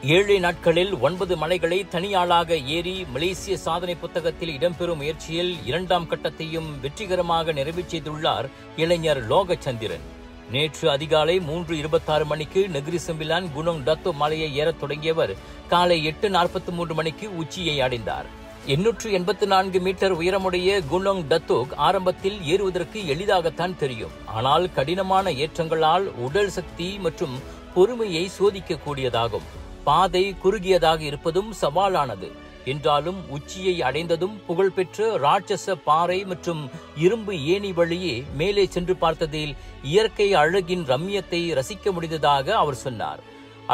7 நாட்களில் 9 மலைகளை தனியாளாக ஏறி மலேசிய சாதனை புத்தகத்தில் இடம்பெறும் முயற்சியில் 2ஆம் கட்டத்தையும் வெற்றிகரமாக நிறைவு செய்துள்ளார் இளைஞர் லோகச்சந்திரன். நேற்று அதிகாலை 3:26 மணிக்கு நெகிரி செம்பிலான் குனோங் டத்தோ மலையை ஏறத் தொடங்கியவர் காலை 8:43 மணிக்கு உச்சியை அடைந்தார். 884 மீட்டர் உயரமுடைய குனோங் டத்தோக் ஆரம்பத்தில் ஏறுவதற்கு எளிதாகத்தான் தெரியும். ஆனால் கடினமான ஏற்றங்களால் உடல் சக்தி மற்றும் பொறுமையை சோதிக்கக்கூடியதாகும். பாதை குறுகியதாக இருப்பதும் சவாலானது என்றாலும் உச்சியை அடைந்ததும் புகழ்பெற்ற ராட்சச பாறை மற்றும் இரும்பு ஏணி வழியே மேலே சென்று பார்த்ததில் இயற்கை அழகின் ரம்மியத்தை ரசிக்க முடிந்ததாக அவர் சொன்னார்.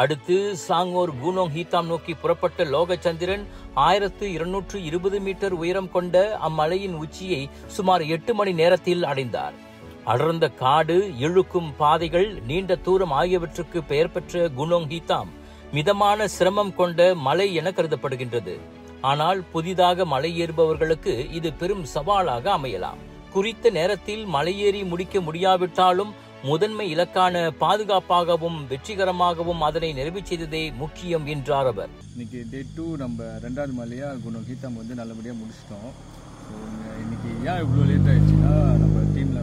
அடுத்து சாங்கோர் குனோங் ஹீத்தாம் நோக்கி புறப்பட்ட லோகச்சந்திரன் 1220 மீட்டர் உயரம் கொண்ட அம்மலையின் உச்சியை சுமார் 8 மணி நேரத்தில் அடைந்தார். அடர்ந்த காடு, இழுக்கும் பாதைகள், நீண்ட தூரம் ஆகியவற்றுக்கு பெயர் பெற்ற குனோங் ஹீத்தாம் மிதமான சிரமம் கொண்ட மலை என கருதப்படுகின்றது. ஆனால் புதிதாக மலை ஏறுபவர்களுக்கு இது பெரும் சவாலாக அமையலாம். குறித்த நேரத்தில் மலையேறி முடிக்க முடியாவிட்டாலும் முதன்மை இலக்கான பாதுகாப்பாகவும் வெற்றிகரமாகவும் அதனை நிறைவு செய்ததே முக்கியம் என்றார் அவர். இன்னைக்கு டே 2 நம்ம 2வது மலையா குனோங் ஹீத்தாம் நல்லபடியாக முடிச்சிட்டோம். இன்னைக்கு ஏன் இவ்வளோ லேட் ஆயிடுச்சுன்னா, நம்ம டீமில்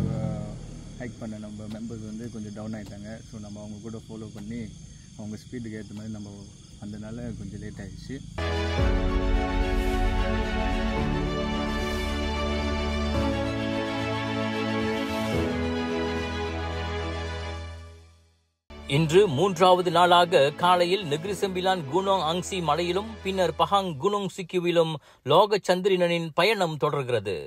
ஹைக் பண்ண நம்ம மெம்பர்ஸ் கொஞ்சம் டவுன் ஆகிட்டாங்க. ஸோ நம்ம அவங்க கூட ஃபாலோ பண்ணி அவங்க ஸ்பீடுக்கு ஏற்ற மாதிரி நம்ம அதனால கொஞ்சம் லேட் ஆயிடுச்சு. இன்று 3வது நாளாக காலையில் நெகிரி செம்பிலான் குனோங் அங்சி மலையிலும் பின்னர் பஹாங் குனோங் சிக்கிவிலும் லோகச்சந்திரனின் பயணம் தொடர்கிறது.